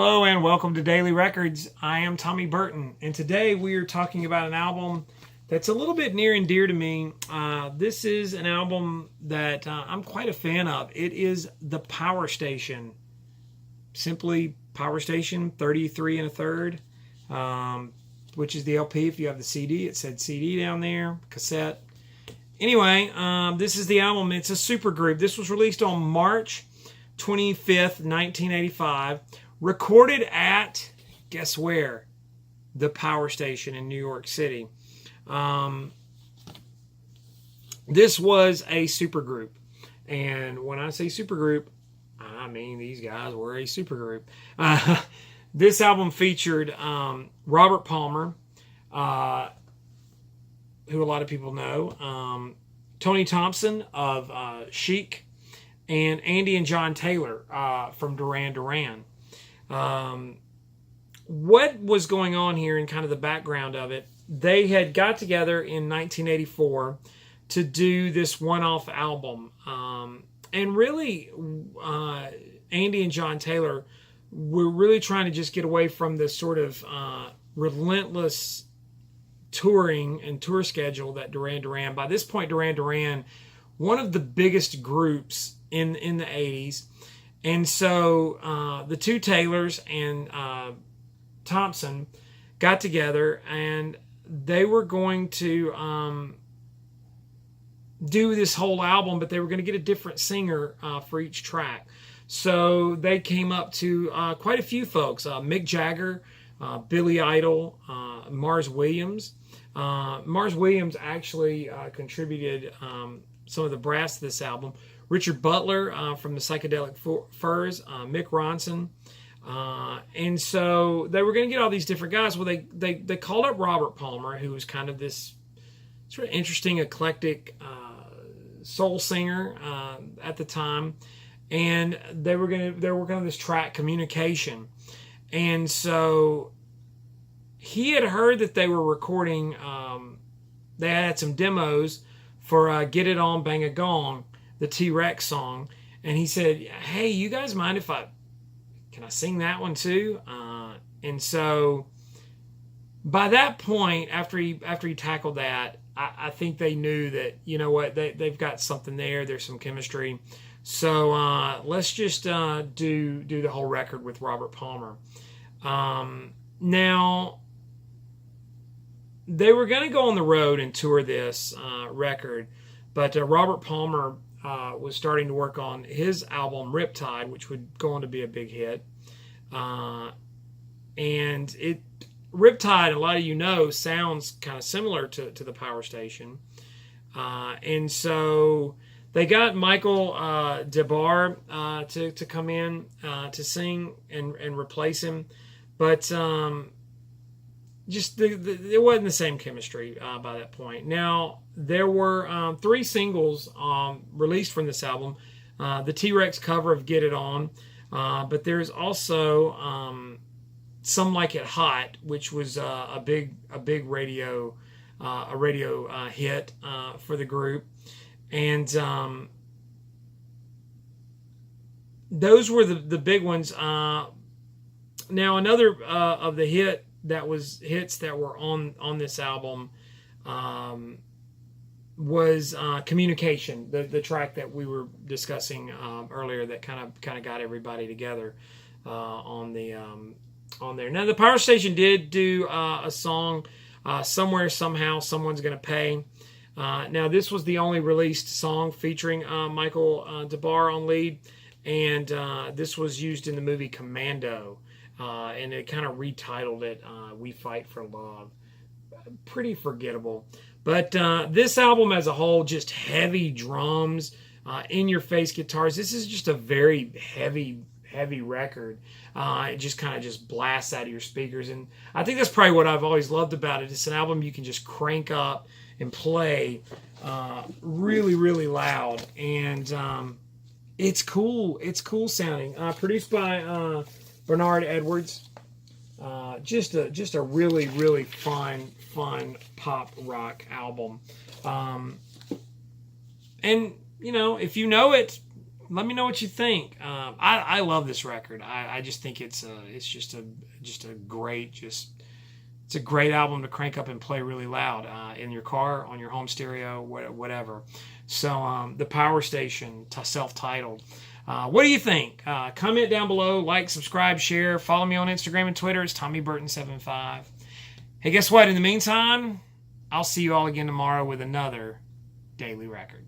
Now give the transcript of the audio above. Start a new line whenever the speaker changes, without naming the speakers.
Hello and welcome to Daily Records. I am Tommy Burton, and today we are talking about an album that's a little bit near and dear to me. This is an album that I'm quite a fan of. It is The Power Station. Simply Power Station 33 1/3, which is the LP. If you have the CD, it said CD down there, cassette. Anyway, this is the album. It's a supergroup. This was released on March 25th, 1985. Recorded at, guess where? The Power Station in New York City. This was a supergroup. And when I say supergroup, I mean these guys were a supergroup. This album featured Robert Palmer, who a lot of people know, Tony Thompson of Chic, and Andy and John Taylor from Duran Duran. What was going on here and kind of the background of it, they had got together in 1984 to do this one-off album. And really, Andy and John Taylor were really trying to just get away from this sort of relentless touring and tour schedule that Duran Duran. By this point, Duran Duran, one of the biggest groups in the 80s. And so the two Taylors and Thompson got together, and they were going to do this whole album, but they were going to get a different singer for each track. So they came up to quite a few folks: Mick Jagger, Billy Idol, Mars Williams. Mars Williams actually contributed some of the brass to this album. Richard Butler from the Psychedelic Furs, Mick Ronson. And so they were going to get all these different guys. Well, they called up Robert Palmer, who was kind of this sort of interesting, eclectic soul singer at the time. And they were working on this track, Communication. And so he had heard that they were recording, they had some demos for Get It On, Bang a Gong, the T-Rex song. And he said, hey, you guys mind if can I sing that one too? And so by that point, after he tackled that, I think they knew that, you know what, they've got something there. There's some chemistry. So let's just do the whole record with Robert Palmer. Now, they were going to go on the road and tour this record, but Robert Palmer was starting to work on his album Riptide, which would go on to be a big hit. And Riptide, a lot of you know, sounds kind of similar to the Power Station. And so they got Michael DeBar to come in to sing and replace him. But just it wasn't the same chemistry by that point. Now, there were 3 singles released from this album. The T-Rex cover of Get It On, but there's also Some Like It Hot, which was a big radio hit for the group. And those were the big ones. Now, another of the hits that were on this album was Communication, the track that we were discussing earlier that kind of got everybody together on there. Now, the Power Station did do a song, Somewhere Somehow Someone's Gonna Pay. Now, this was the only released song featuring Michael DeBar on lead, and this was used in the movie Commando. And it kind of retitled it We Fight for Love. Pretty forgettable. But this album as a whole, just heavy drums, in-your-face guitars. This is just a very heavy record. It just kind of just blasts out of your speakers. And I think that's probably what I've always loved about it. It's an album you can just crank up and play really, really loud. And it's cool. It's cool sounding. Produced by Bernard Edwards. Just a really, really fun pop rock album. And, you know, if you know it, Let me know what you think. I love this record. I just think it's just a great it's a great album to crank up and play really loud in your car, on your home stereo, whatever. So the Power Station, self-titled. What do you think? Comment down below, like, subscribe, share, follow me on Instagram and Twitter. It's TommyBurton75. Hey, guess what? In the meantime, I'll see you all again tomorrow with another Daily Record.